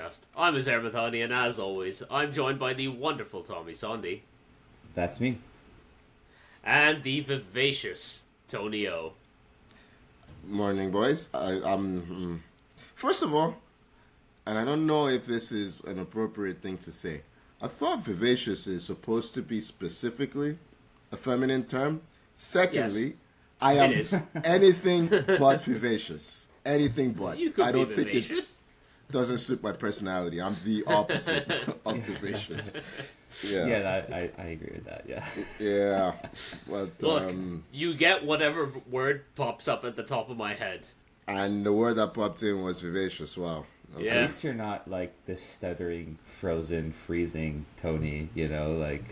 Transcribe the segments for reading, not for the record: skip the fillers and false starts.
podcast. I'm Azar Mathani, and as always, I'm joined by the wonderful Tommy Sondy. That's me. And the vivacious Tony O. Morning, boys. First of all, and I don't know if this is an appropriate thing to say, I thought vivacious is supposed to be specifically a feminine term. Secondly, Yes, I am it is. anything but vivacious. Anything but. You could I don't be think vivacious. it doesn't suit my personality. I'm the opposite of vivacious. Yeah, I agree with that. Yeah. Yeah. But, Look, you get whatever word pops up at the top of my head. and the word that popped in was vivacious. Wow. Okay. Yeah. At least you're not like this stuttering, frozen, freezing Tony. You know, like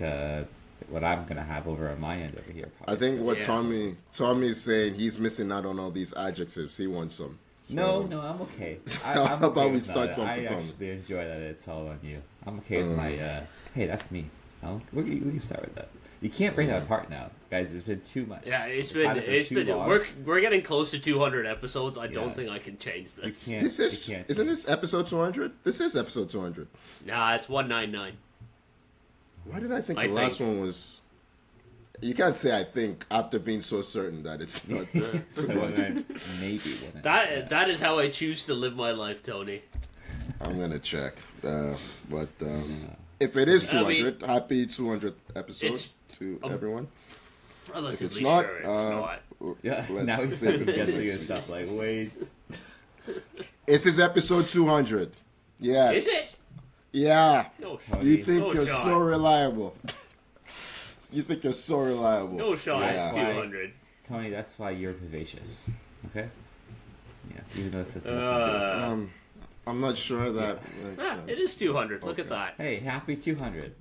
what I'm gonna have over on my end over here. I think what Yeah. Tommy's saying, he's missing out on all these adjectives. He wants some. So- No, I'm okay. How I'm about okay we with start that. something, I Tommy? actually enjoy that it's all on you. I'm okay with my. Hey, that's me. No, we can start with that. You can't break that apart now, guys. It's been too much. Yeah, it's We've been had it for it's too been long. we're getting close to 200 episodes. I Yeah. don't think I can change You this. can't. This is you can't isn't change. this episode 200? This is episode 200. Nah, it's 199. Why did I think I the last one was? You can't say I think after being so certain that it's not. So maybe one. That is how I choose to live my life, Tony. I'm gonna check. But if it is I mean, 200, happy 200th episode it's to everyone. Relatively it's not, sure it's not. Yeah. Let's Now he's save second it for guessing next himself. Like, wait. This is episode 200. Yes. Is it? Yeah. No, You think no you're shot. so reliable. You think you're so reliable. No shot. Yeah. It's 200. Tony, that's why you're vivacious. Okay. Yeah. Even though this has nothing I'm not sure that makes Ah, sense. it is 200. Look at Okay. that. Hey, happy 200.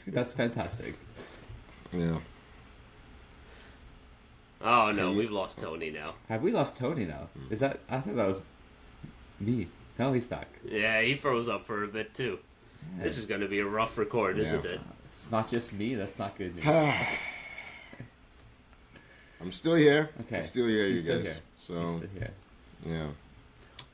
That's fantastic. Yeah. Oh no, Okay. we've lost Tony now. Have we lost Tony now? Is that? I thought that was me. No, he's back. Yeah, he froze up for a bit too. This is going to be a rough record, isn't Yeah. it? It's not just me. That's not good news. I'm still here. Okay. I'm still here, He's you still guys. here. So, He's still here. yeah.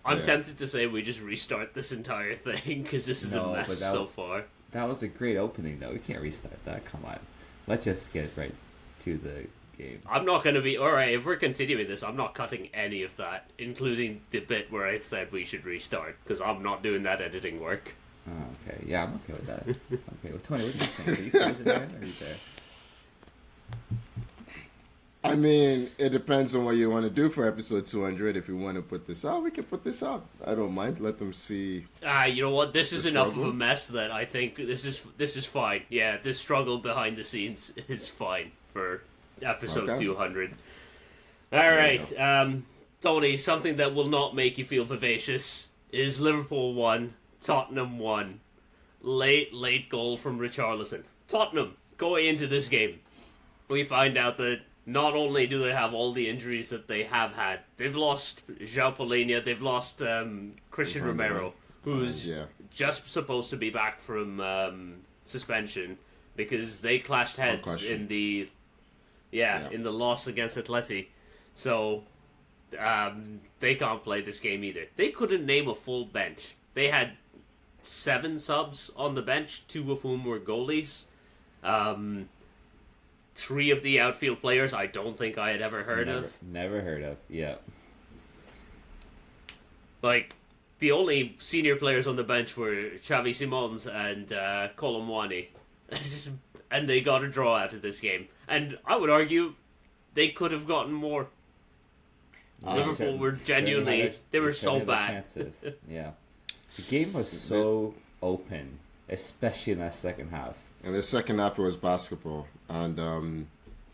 I'm Yeah. tempted to say we just restart this entire thing because this is No, a mess but that so would- far. That was a great opening, though. We can't restart that. Come on. Let's just get right to the game. I'm not going to be... Alright, if we're continuing this, I'm not cutting any of that, including the bit where I said we should restart, because I'm not doing that editing work. Oh, okay. Yeah, I'm okay with that. Okay. Well, Tony, what do you think? Are you frozen again, or are you there? I mean, it depends on what you want to do for episode 200. If you want to put this out, we can put this out. I don't mind. Let them see. You know what? This is The enough of struggle? a mess that I think this is fine. Yeah, this struggle behind the scenes is fine for episode Okay. 200. you Alright, Tony, something that will not make you feel vivacious is Liverpool 1, Tottenham 1. Late goal from Richarlison. Tottenham, going into this game, we find out that not only do they have all the injuries that they have had, they've lost João Palhinha, they've lost Christian Romero, who's Yeah. just supposed to be back from suspension because they clashed heads Concussion. in the Yeah. in the loss against Atleti. So they can't play this game either. They couldn't name a full bench. They had 7 subs on the bench, 2 of whom were goalies. 3 of the outfield players I don't think I had ever heard of. Never heard of. Yeah. Like, the only senior players on the bench were Xavi Simons and Colomwani. And they got a draw out of this game. And I would argue they could have gotten more. Liverpool were genuinely... They were so bad. Chances. Yeah. The game was so open, especially in that second half. And the second half was basketball. And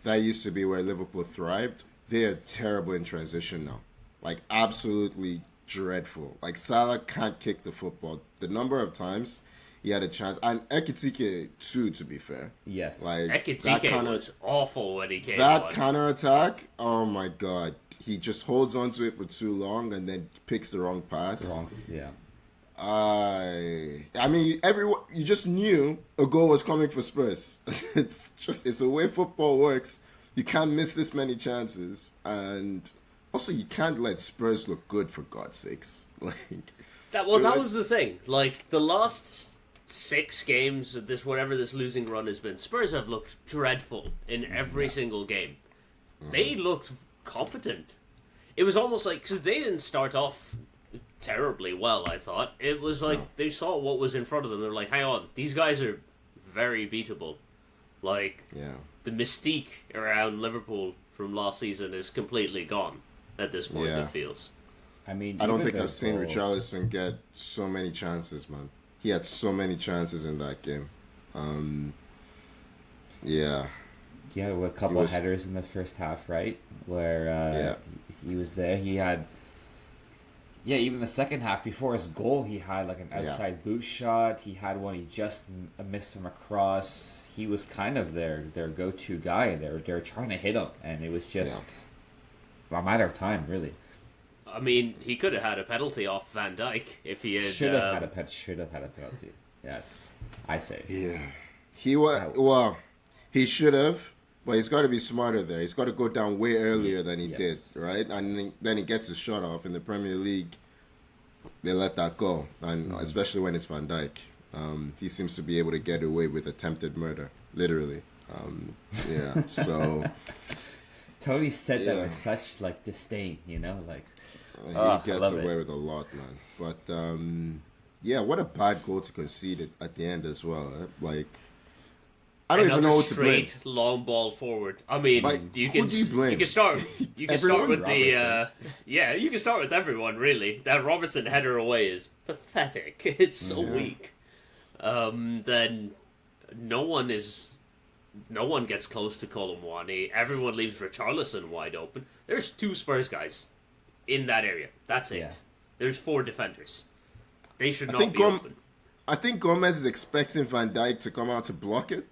that used to be where Liverpool thrived. They are terrible in transition now. Like, absolutely dreadful. Like, Salah can't kick the football. The number of times he had a chance. And Ekitike, too, to be fair. Yes. Like, that Ekitike was awful when he came That on. counter-attack, oh my God. He just holds onto it for too long and then picks the wrong pass. Yeah. I mean, everyone, you just knew a goal was coming for Spurs. It's the way football works. You can't miss this many chances, and also you can't let Spurs look good, for God's sakes. Like, That was the thing. Like the last 6 games of this losing run has been, Spurs have looked dreadful in every single game. They looked competent. It was almost like, because they didn't start off terribly well, I thought. It was like they saw what was in front of them. They're like, hang on, these guys are very beatable. Like, the mystique around Liverpool from last season is completely gone at this point, it feels. I mean, I don't think I've seen Richarlison get so many chances, man. He had so many chances in that game. Yeah, with a couple of headers in the first half, right? Where he was there. He had... Yeah, even the second half, before his goal, he had like an outside boot shot. He had one he just missed from across. He was kind of their go-to guy. They were trying to hit him, and it was just a matter of time, really. I mean, he could have had a penalty off Van Dijk if he had... Should have had a penalty. Yes, I say. Yeah. He should have, but he's got to be smarter there. He's got to go down way earlier than he did, right? And then he gets his shot off. In the Premier League, they let that go, and especially when it's Van Dijk. He seems to be able to get away with attempted murder, literally. So... Tony said that with such, like, disdain, you know? Like, he gets away with a lot, man. But, what a bad goal to concede at the end as well. Like... I don't even know what to blame. Straight long ball forward. I mean, you can start with the you can start with everyone really. That Robertson header away is pathetic. It's so weak. Then no one gets close to Colomwani. Everyone leaves Richarlison wide open. There's 2 Spurs guys in that area. That's it. Yeah. There's 4 defenders. They should not be open. I think Gomez is expecting Van Dijk to come out to block it.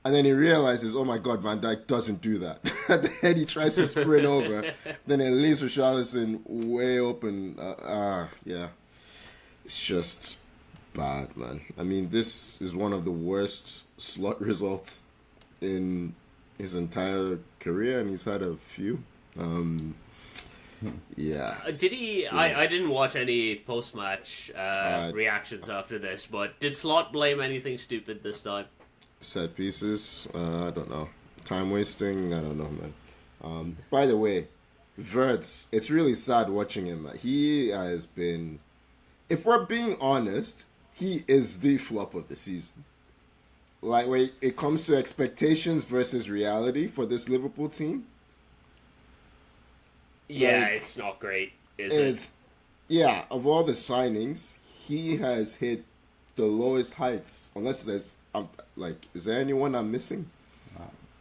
And then he realizes, oh my God, Van Dijk doesn't do that. And then he tries to sprint over. Then it leaves Richarlison way open. It's just bad, man. I mean, this is one of the worst slot results in his entire career, and he's had a few. Did he? I didn't watch any post-match reactions after this, but did Slot blame anything stupid this time? Set pieces, I don't know. Time wasting, I don't know, man. By the way, Wirtz, it's really sad watching him. He has been, if we're being honest, he is the flop of the season. Like, when it comes to expectations versus reality for this Liverpool team. Yeah, it's not great, is it? Yeah, of all the signings, he has hit the lowest heights. Unless there's... is there anyone I'm missing?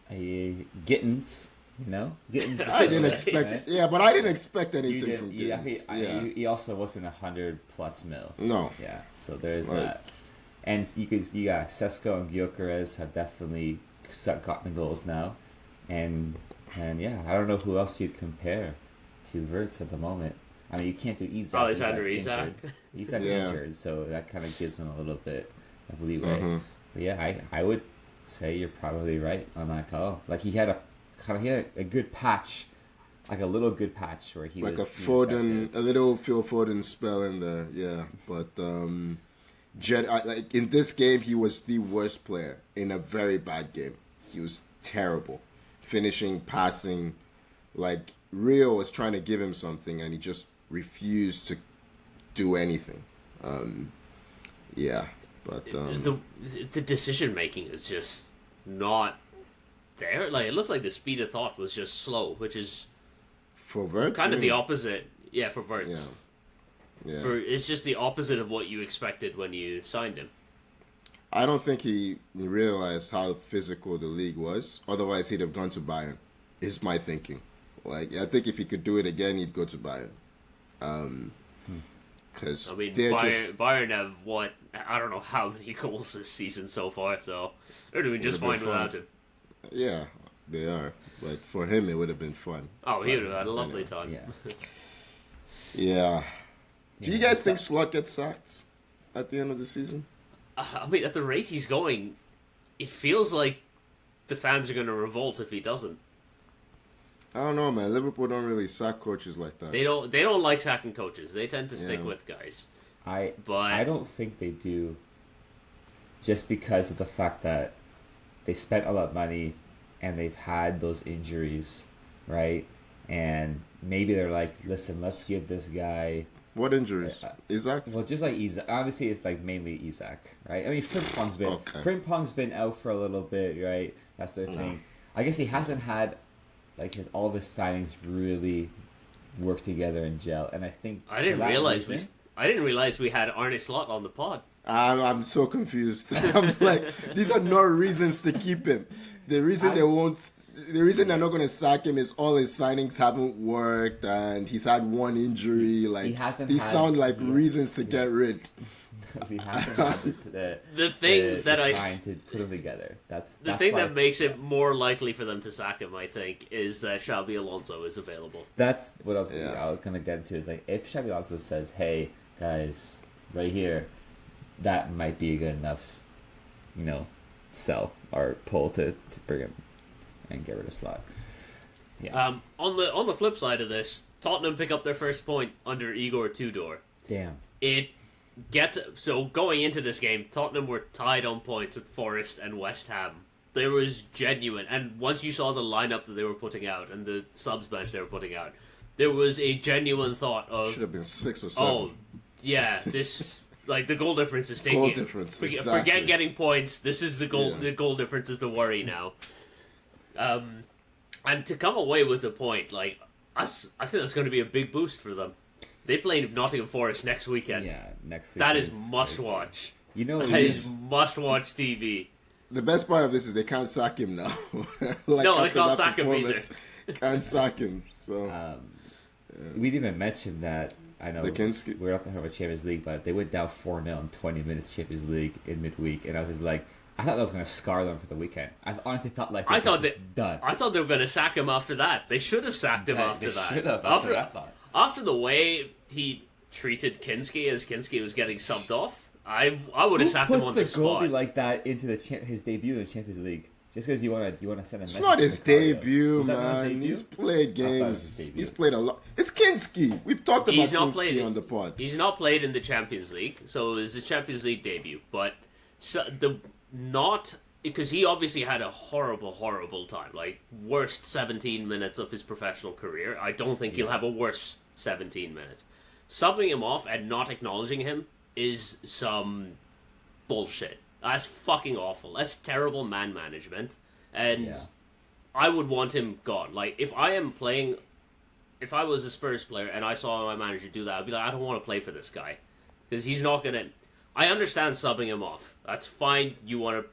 Gittins, you know? Gittins. I didn't expect... Yeah, but I didn't expect anything from Gittins. He also wasn't 100+ mil. No. Yeah, so there's that. And you got Sesko and Gyökeres have definitely gotten the goals now. And I don't know who else you'd compare to Wirtz at the moment. I mean, you can't do Isak. Alexander Isak. Isak's injured, so that kind of gives him a little bit of leeway. Mm-hmm. But yeah, I would say you're probably right on that call. Like, he had a good patch, like a little good patch where he like was... Like a Foden, a little Phil Foden spell in there, yeah. But in this game, he was the worst player in a very bad game. He was terrible. Finishing, passing, like, Rio was trying to give him something, and he just refused to do anything. But the decision making is just not there. Like, it looked like the speed of thought was just slow, which is for Wirtz, kind of the opposite. Yeah, for Wirtz. Yeah. It's just the opposite of what you expected when you signed him. I don't think he realized how physical the league was. Otherwise, he'd have gone to Bayern. Is my thinking. Like, I think if he could do it again, he'd go to Bayern. Because Bayern have I don't know how many goals this season so far, so they're doing just fine without him. Yeah, they are. But for him, it would have been fun. Oh, he would have had a lovely time. Yeah. Do you guys think Slot gets sacked at the end of the season? I mean, at the rate he's going, it feels like the fans are going to revolt if he doesn't. I don't know, man. Liverpool don't really sack coaches like that. They don't like sacking coaches. They tend to stick with guys. I don't think they do, just because of the fact that they spent a lot of money and they've had those injuries, right? And maybe they're like, listen, let's give this guy... What injuries? Isaac? Well, just like Isaac. Honestly, it's like mainly Isaac, right? I mean, Frimpong's been out for a little bit, right? That's the thing. I guess he hasn't had like all of his signings really work together and gel, and I think I didn't realize we had Arne Slot on the pod. I'm so confused. I'm like, these are no reasons to keep him. The reason they're not going to sack him is all his signings haven't worked and he's had one injury. Like, these sound like reasons to get rid. He hasn't had trying to put them together. That's the thing that makes it more likely for them to sack him, I think, is that Xabi Alonso is available. That's what I was going to get into. Is like, if Xabi Alonso says, "Hey guys, right here," that might be a good enough, sell or pull to bring him and get rid of Slot. Yeah. On the flip side of this, Tottenham pick up their first point under Igor Tudor. Damn. So going into this game, Tottenham were tied on points with Forest and West Ham. There was genuine, and once you saw the lineup that they were putting out and the subs bench they were putting out, there was a genuine thought of should have been 6 or 7. Oh, yeah, this like the goal difference is taking. Goal difference. Exactly. Forget getting points. This is the goal. Yeah. The goal difference is the worry now. And to come away with the point, like I think that's going to be a big boost for them. They play Nottingham Forest next weekend. Yeah, next week. That is must watch. That is must watch TV. The best part of this is they can't sack him now. No, they can't sack him either. Can't sack him. So we didn't even mention that. I know Kinski. we're not talking about Champions League, but they went down 4-0 in 20 minutes Champions League in midweek, and I was just like, I thought that was going to scar them for the weekend. I honestly thought done. I thought they were going to sack him after that. They should have sacked him after that. Should have. That's what I thought. After the way he treated Kinski as Kinski was getting subbed off, I would have sacked him on the spot. Who puts a goalie like that into his debut in the Champions League? Just because you want to send a message? It's not his debut, man. He's played games. He's played a lot. It's Kinski. We've talked about Kinski on the pod. He's not played in the Champions League, so it was his Champions League debut. But because he obviously had a horrible, horrible time. Like, worst 17 minutes of his professional career. I don't think he'll have a worse 17 minutes. Subbing him off and not acknowledging him is some bullshit. That's fucking awful. That's terrible man management. And I would want him gone. Like, if I was a Spurs player and I saw my manager do that, I'd be like, I don't want to play for this guy. Because he's not going to... I understand subbing him off. That's fine. You're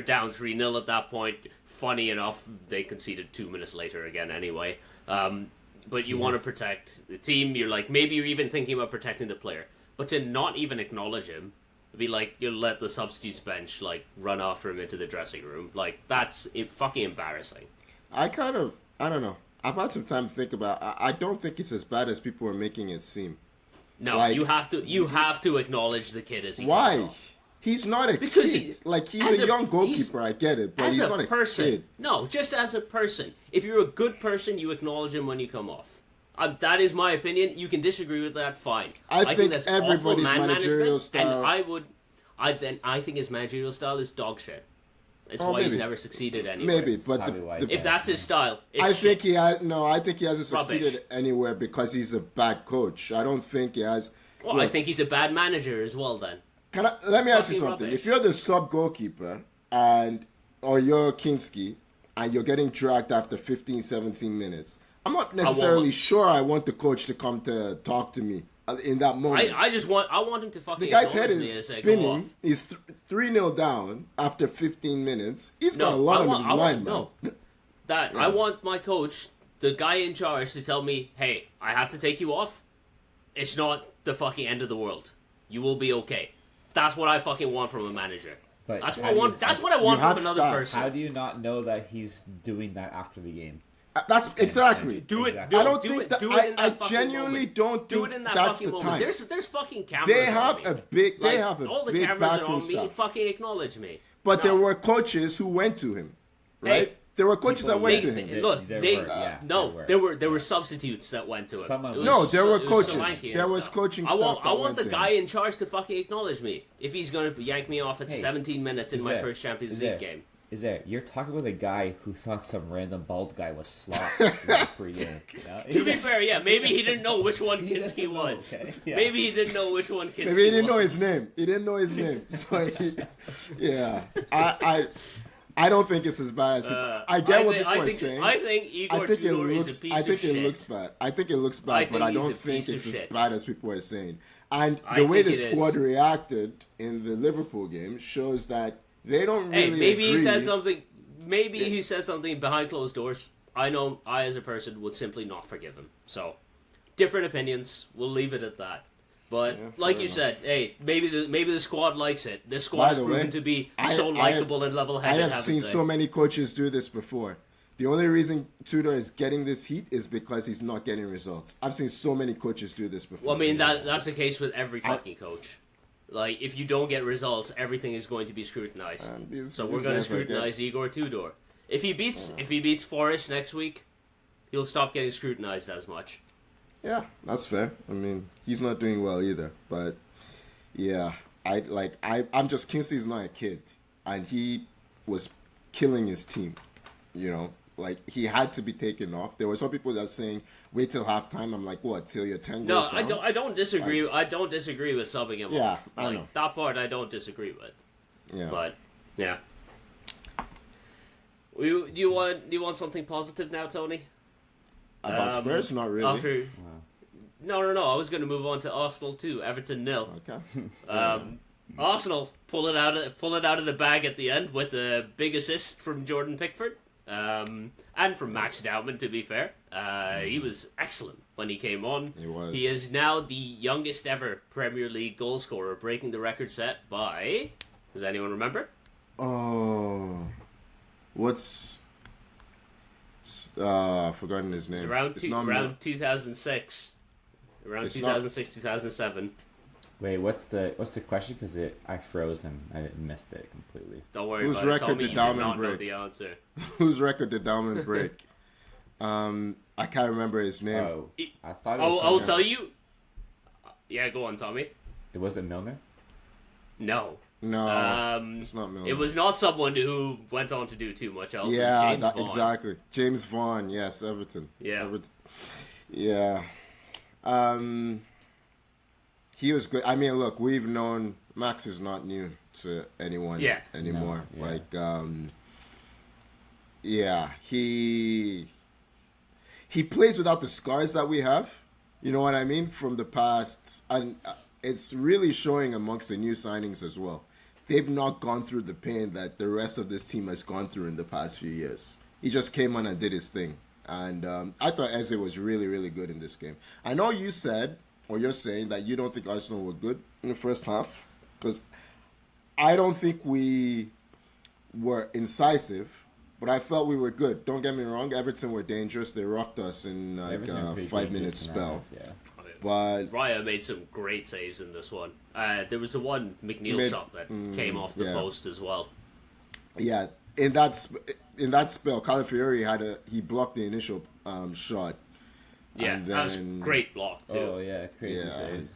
down 3-0 at that point. Funny enough, they conceded 2 minutes later again anyway. But you want to protect the team. You're like, maybe you're even thinking about protecting the player. But to not even acknowledge him, be like, you'll let the substitutes bench like run after him into the dressing room. Like, that's fucking embarrassing. I don't know. I've had some time to think about it. I don't think it's as bad as people are making it seem. No, like, you have to acknowledge the kid as he why? goes off. He's not a kid. He's a young goalkeeper, I get it, but he's not a kid. No, just as a person. If you're a good person, you acknowledge him when you come off. That is my opinion. You can disagree with that, fine. I think that's everybody's managerial style. And I think his managerial style is dog shit. It's why he's never succeeded anywhere. Maybe, but if that's his style, it's I think he hasn't succeeded anywhere because he's a bad coach. I don't think he has. Well, I think he's a bad manager as well. Then let me ask you something. Rubbish. If you're the sub goalkeeper or you're Kinski and you're getting dragged after 15, 17 minutes, I'm not necessarily sure I want the coach to come to talk to me in that moment. I want him to fucking... The guy's head is spinning. He's 3-0 down after 15 minutes. He's got a lot on his mind, man. I want my coach, the guy in charge, to tell me, hey, I have to take you off. It's not the fucking end of the world. You will be okay. That's what I fucking want from a manager. But that's what I want from another person. How do you not know that he's doing that after the game? That's exactly. Do it. I don't think that. I genuinely don't do think it in that that's fucking the moment. time. There's fucking cameras. They have a big. Like, they have a big backroom all the cameras are on me. Stuff. Fucking acknowledge me. But there were coaches who went to him, right? Hey, There were coaches that went to They, him. look, There they were, yeah, no, there were substitutes that went to him. Some of It was them. No, there were it was coaches. Solanke and There was stuff. coaching I want, staff I that want went the to guy him. in charge to fucking acknowledge me if he's going to yank me off at Hey, 17 minutes in my there- first Champions is League there- game. Is there? You're talking about a guy who thought some random bald guy was Slot for a year. To be fair, yeah, maybe he didn't know which one He Kinski doesn't know, was. okay? Yeah. Maybe he didn't know which one Kinski was. Maybe he didn't know his name. He didn't know his name. So yeah, I don't think it's as bad as people. I get what people are saying. I think Igor Tudor is a piece I think of it shit. looks bad. I think it looks bad, I but think I he's don't a think piece of it's as shit. bad as people are saying. And I the way think the it squad is. reacted in the Liverpool game shows that they don't really. Hey, maybe agree. he said something. Maybe he said something behind closed doors. I know I, as a person, would simply not forgive him. So, different opinions. We'll leave it at that. But Yeah, like fair you enough. said, hey, maybe the squad likes it. This By squad has the proven way, to be I- so I have- likable and I level-headed. have haven't seen they? so many coaches do this before. The only reason Tudor is getting this heat is because he's not getting results. I've seen so many coaches do this before. Well, I mean that's the case with every fucking coach. Like, if you don't get results, everything is going to be scrutinized. So we're going to scrutinize Igor Tudor. If he beats Forest next week, he'll stop getting scrutinized as much. Yeah, that's fair. I mean, he's not doing well either. But yeah, I'm just Kingsley's not a kid, and he was killing his team. You know, like he had to be taken off. There were some people that are saying wait till halftime. I'm like, what? Till your 10 No, goes down? I don't disagree. I don't disagree with subbing him Yeah, off. I Like, know. that part I don't disagree with. Yeah. But yeah. Do you want something positive now, Tony? About Spurs, not really. After, no. I was going to move on to Arsenal too. Everton 0. Okay. Arsenal pull it out of the bag at the end with a big assist from Jordan Pickford, and from Max Dowman. To be fair, he was excellent when he came on. He was. He is now the youngest ever Premier League goal scorer, breaking the record set by. Does anyone remember? Oh, what's forgotten his name. It's around It's not around 2006, around It's 2006 2007. Wait, what's the question? Because I froze and I missed it completely. Don't worry Whose about it. record Tell me did you Dowman did not know break? the answer. Whose record did Dowman break? I can't remember his name. Oh, I thought it was. I'll someone- tell you. Yeah, go on, Tommy. It wasn't Milner. No. No, it's not Milner. It was not someone who went on to do too much else. It was Yeah, James Vaughan. exactly. James Vaughan, yes, Everton. Yeah. Yeah. He was good. I mean, look, we've known Max is not new to anyone anymore. No, yeah. He plays without the scars that we have. You know what I mean? From the past. And it's really showing amongst the new signings as well. They've not gone through the pain that the rest of this team has gone through in the past few years. He just came on and did his thing. And I thought Eze was really, really good in this game. I know you said, or you're saying, that you don't think Arsenal were good in the first half. Because I don't think we were incisive, but I felt we were good. Don't get me wrong, Everton were dangerous. They rocked us in like Everton were a pretty 5-minute dangerous in that spell. half, yeah. But Raya made some great saves in this one. There was the one McNeil shot that came off the post as well. yeah, in that spell, Calafiori he blocked the initial shot. Yeah, and that was then- great block too. Oh yeah, crazy Yeah. save.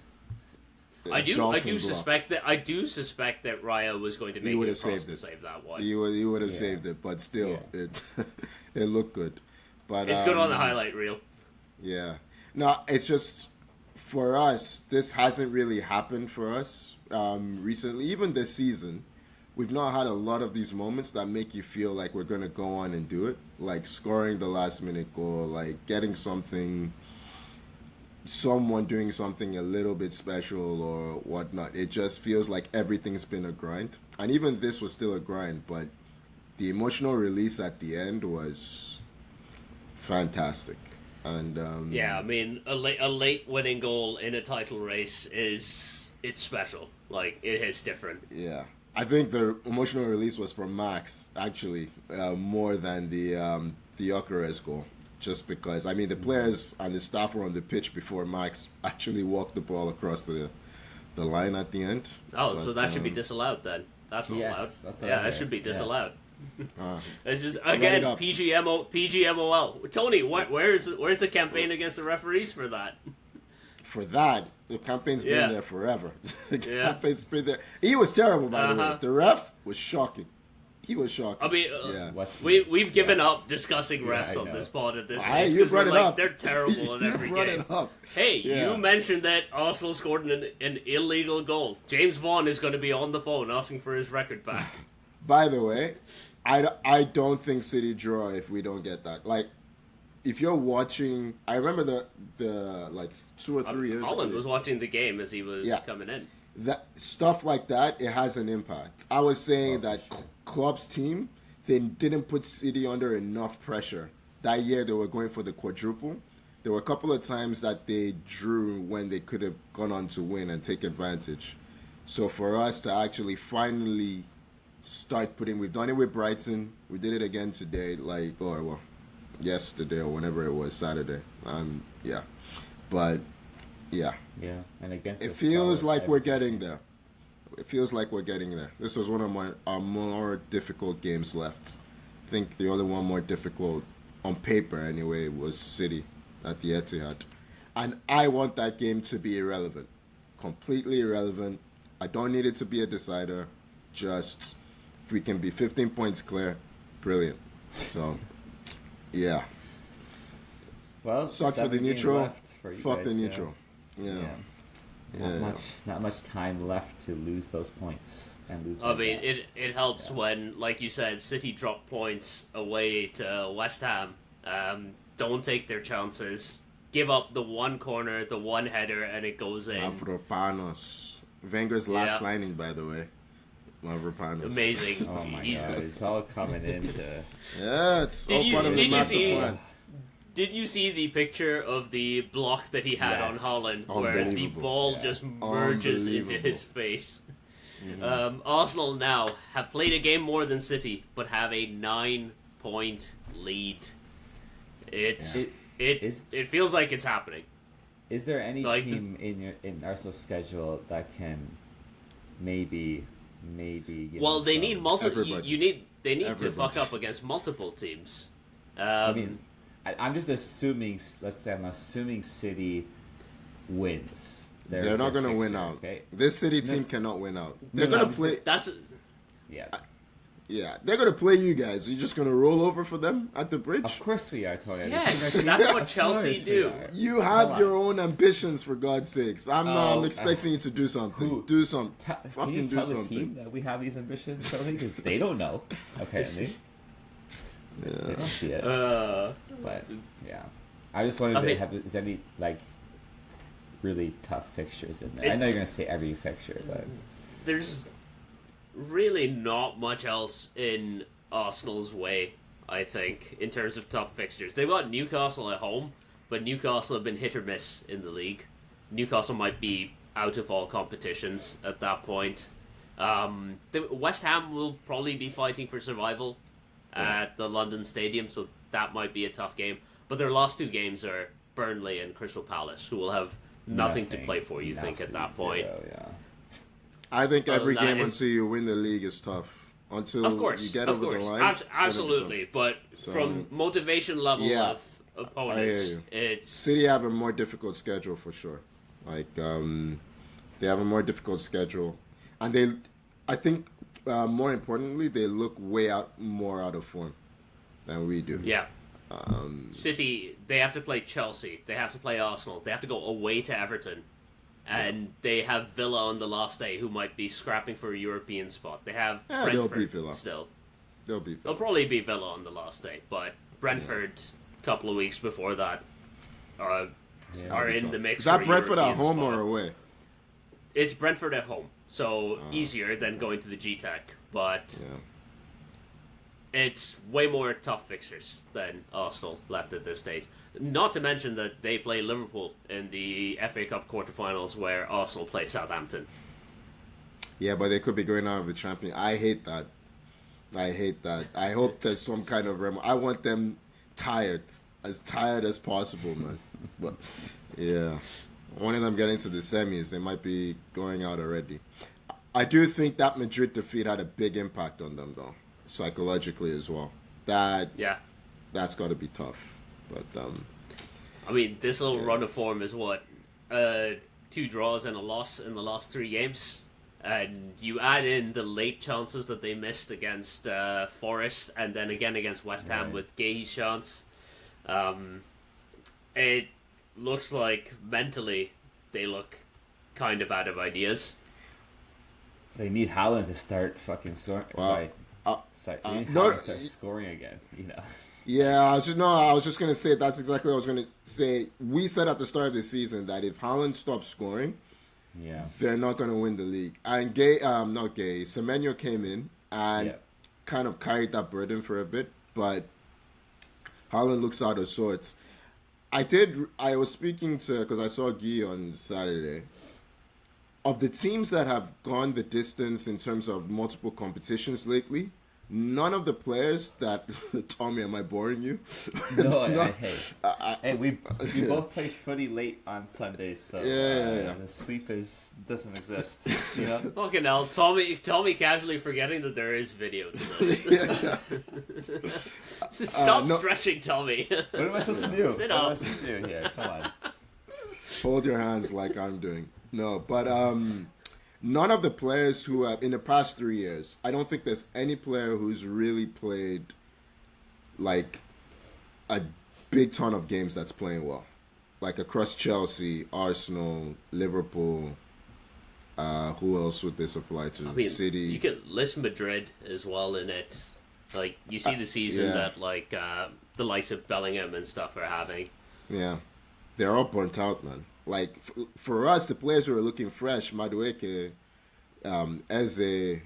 I do Dolphin block. suspect that Raya was going to make would it have across saved to it. save that one. He would have Yeah. saved it, but still, it looked good. But It's good on the highlight reel. Yeah. No, it's just for us, this hasn't really happened for us recently. Even this season, we've not had a lot of these moments that make you feel like we're going to go on and do it. Like scoring the last minute goal, like getting someone doing something a little bit special or whatnot. It just feels like everything's been a grind. And even this was still a grind, but the emotional release at the end was fantastic. And Yeah, I mean, a late winning goal in a title race it's special. Like, it hits different. yeah, I think the emotional release was from Max actually more than the Gyökeres goal. Just because, I mean, the players and the staff were on the pitch before Max actually walked the ball across the line at the end. Oh, But, so that should be disallowed then. That's not Yes, allowed. that's what Yeah, I that heard. should be Yeah. disallowed. It's just it again up. PGMOL. Tony, where's the campaign against the referees for that? For that, the campaign's been Yeah. there forever. The Yeah. campaign's been there. He was terrible, by the way. The ref was shocking. He was shocking. I mean, yeah. we've given up discussing refs I on know. this pod at this Hey, stage. you 'Cause brought we're it like, up. They're terrible in You every brought game. it up. Hey, Yeah. you mentioned that Arsenal scored an illegal goal. James Vaughan is going to be on the phone asking for his record back. By the way, I don't think City draw if we don't get that. Like, if you're watching, I remember the like 2 or 3 years Holland ago, was watching the game as he was Yeah. coming in. that stuff like that, it has an impact. I was saying that Klopp's team, they didn't put City under enough pressure. That year they were going for the quadruple. There were a couple of times that they drew when they could have gone on to win and take advantage. So for us to actually finally start putting, we've done it with Brighton, we did it again today, yesterday or whenever it was, Saturday. Yeah. But yeah. Yeah, and against It a feels solid like we're Everton getting team. there. It feels like we're getting there. This was one of our more difficult games left. I think the only one more difficult on paper anyway was City at the Etihad. And I want that game to be irrelevant. Completely irrelevant. I don't need it to be a decider. Just if we can be 15 points clear, brilliant. So, yeah. Well, Sucks for the 7 games neutral. left for you Fuck guys, the neutral. Yeah. Not much time left to lose those points and lose. I them mean, back. it helps when, like you said, City drop points away to West Ham. Don't take their chances. Give up the one corner, the one header, and it goes in. Mavropanos. Wenger's last Yeah. signing, by the way. Mavropanos. Amazing. Oh my He's- god, it's all coming into. Yeah, it's Did all you- part of did the you master see- plan. Did you see the picture of the block that he had on Yes. Holland, where the Unbelievable. ball Yeah. just merges into Unbelievable. his face? Arsenal now have played a game more than City, but have a 9-point lead. It's it feels like it's happening. Is there any Like team in Arsenal's schedule that can maybe give Well, them they some- need multiple. Everybody. They need to Everybody. fuck up against multiple teams. I mean, I'm just assuming. Let's say I'm assuming City wins. They're not their going to win fixture, out. Okay? This City team cannot win out. They're No, going I'm to play. that's Yeah. Yeah, they're going to play you guys. You're just going to roll over for them at the bridge? Of course we are, Tony. yes. Of That's what course Chelsea we do. are. You have Come your on. own ambitions, for God's sakes. I'm Oh, expecting you to do something. who- Do something. Can Fucking you do tell the something. team that we have these ambitions, Tony? Because they don't know, apparently. They don't see it. But yeah, I just wondered I if mean- is there any like really tough fixtures in there. I know It's- you're gonna say every fixture, but There's really not much else in Arsenal's way, I think, in terms of tough fixtures. They've got Newcastle at home, but Newcastle have been hit or miss in the league. Newcastle might be out of all competitions at that point. West Ham will probably be fighting for survival at the London Stadium, so that might be a tough game. But their last two games are Burnley and Crystal Palace, who will have nothing to play for, you think, at that point. Zero, yeah. I think Well, every that game is- until you win the league is tough. Until Of course, you get of over course. the line. it's gonna be Absolutely. tough. But So, from motivation level yeah, of opponents, you. it's... City have a more difficult schedule for sure. Like they have a more difficult schedule, and I think more importantly, they look more out of form than we do. Yeah. City, they have to play Chelsea. They have to play Arsenal. They have to go away to Everton. And they have Villa on the last day, who might be scrapping for a European spot. They have Yeah, they'll Brentford beat Villa. still. They'll be. They'll probably be Villa on the last day, but Brentford, a couple of weeks before that, are in the mix. Is that for a Brentford at European home spot. or away? It's Brentford at home, so easier than going to the G-Tech, but Yeah. it's way more tough fixtures than Arsenal left at this stage. Not to mention that they play Liverpool in the FA Cup quarterfinals, where Arsenal play Southampton. Yeah, but they could be going out of the champion. I hate that. I hope there's some kind of I want them as tired as possible, man. But yeah, one of them getting to the semis, they might be going out already. I do think that Madrid defeat had a big impact on them, though. psychologically as well. That's got to be tough. But I mean, this little run of form is what 2 draws and a loss in the last 3 games, and you add in the late chances that they missed against Forest, and then again against West Ham with Gay's chance. It looks like mentally they look kind of out of ideas. They need Haaland to start fucking scoring. They need Haaland to start scoring again. You know. Yeah, I was just gonna say that's exactly what I was gonna say. We said at the start of the season that if Haaland stops scoring, they're not gonna win the league. And Semenyo came in and kind of carried that burden for a bit, but Haaland looks out of sorts. I was speaking to, because I saw Guy on Saturday, of the teams that have gone the distance in terms of multiple competitions lately. None of the players that Tommy, am I boring you? No, we both play footy late on Sundays, so the sleep doesn't exist. You know. Fucking hell, Tommy casually forgetting that there is video to this. Stop stretching, Tommy. What am I supposed to do? Sit up. What am I supposed to do here? Come on. Hold your hands like I'm doing. No, but none of the players who have, in the past 3 years, I don't think there's any player who's really played like a big ton of games that's playing well. Like across Chelsea, Arsenal, Liverpool, who else would this apply to? I mean, City. You can list Madrid as well in it. Like, you see the season that, like, the likes of Bellingham and stuff are having. Yeah. They're all burnt out, man. Like, for us, the players who are looking fresh, Madueke, Eze,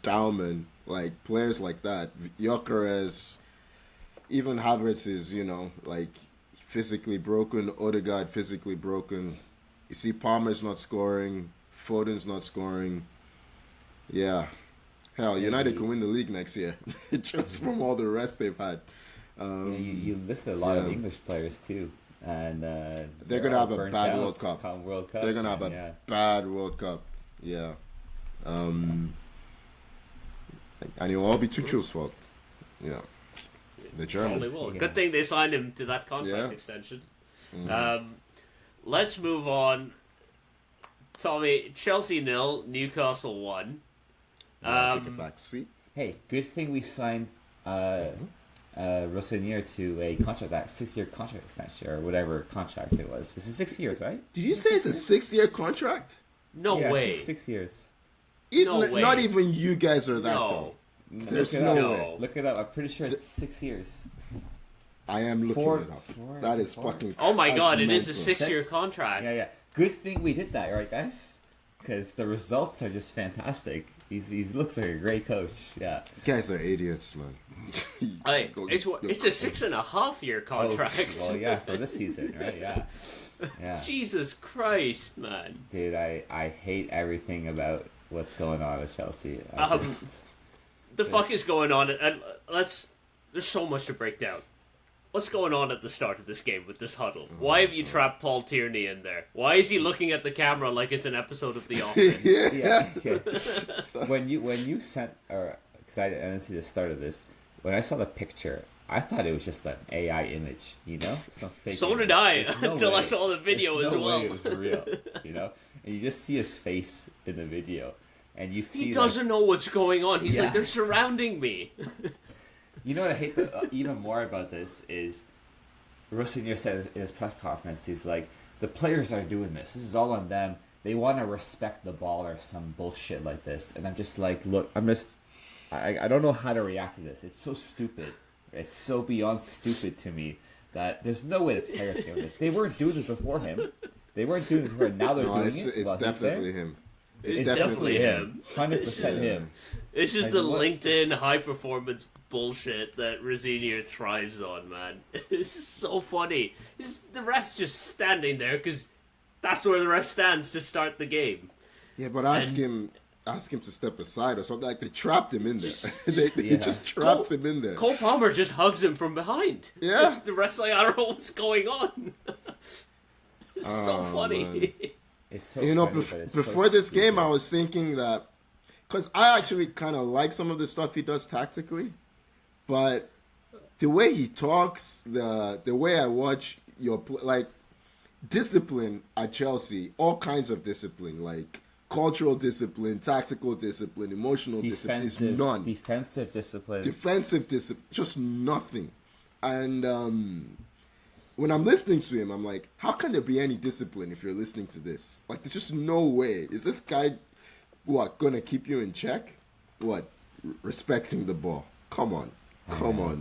Dauman, like, players like that. Gyökeres, even Havertz is, like, physically broken. Odegaard, physically broken. You see Palmer's not scoring. Foden's not scoring. Yeah. Hell, United can win the league next year. Just from all the rest they've had. You listed a lot of English players, too. And they're gonna have a bad World Cup. They're gonna have a bad World Cup. Yeah. And it will all be Tuchel's fault. Yeah. The German. Good thing they signed him to that contract extension. Mm-hmm. Let's move on. Tommy, Chelsea 0, Newcastle 1. Take it back. See? Hey, good thing we signed Rossinier to a contract, that 6-year contract extension or whatever contract it was. It's 6 years, right? Did you say it's a 6-year contract? No way. 6 years. No way. Not even you guys are that though. There's no way. Look it up. I'm pretty sure it's 6 years. I am looking it up. That is fucking. Oh my god! It is a 6-year contract. Yeah. Good thing we did that, right, guys? Because the results are just fantastic. He looks like a great coach. Yeah. You guys are idiots, man. It's a 6.5-year contract. Well, yeah, for this season, right? Yeah. Jesus Christ, man. Dude, I hate everything about what's going on at Chelsea. The fuck is going on? There's so much to break down. What's going on at the start of this game with this huddle? Why have you trapped Paul Tierney in there? Why is he looking at the camera like it's an episode of The Office? Yeah. When you sent, because I didn't see the start of this, when I saw the picture, I thought it was just an AI image, some fake. So image. did I until I saw the video as well. Way it was real, and you just see his face in the video, and you see he doesn't know what's going on. He's like, they're surrounding me. You know what I hate even more about this is Rossinier said in his press conference, he's like, the players are doing this. This is all on them. They want to respect the ball or some bullshit like this. And I'm just like, look, I don't know how to react to this. It's so stupid. It's so beyond stupid to me that there's no way the players can do this. They weren't doing this before him. They weren't doing this before. Now they're doing it. It's definitely him. It's definitely him. 100% him. It's just the LinkedIn high-performance bullshit that Rossinier thrives on, man. This is so funny. The ref's just standing there because that's where the ref stands to start the game. Yeah, but ask him to step aside or something. Like, they trapped him in there. They just trapped him in there. Cole Palmer just hugs him from behind. Yeah. The ref's like, I don't know what's going on. It's so funny. Man. It's so funny, before this game, I was thinking that, because I actually kind of like some of the stuff he does tactically, but the way he talks, the way I watch like discipline at Chelsea, all kinds of discipline, like cultural discipline, tactical discipline, emotional discipline, is none. Defensive discipline, just nothing. And when I'm listening to him, I'm like, how can there be any discipline if you're listening to this? Like, there's just no way. Is this guy gonna keep you in check? Respecting the ball? Come on,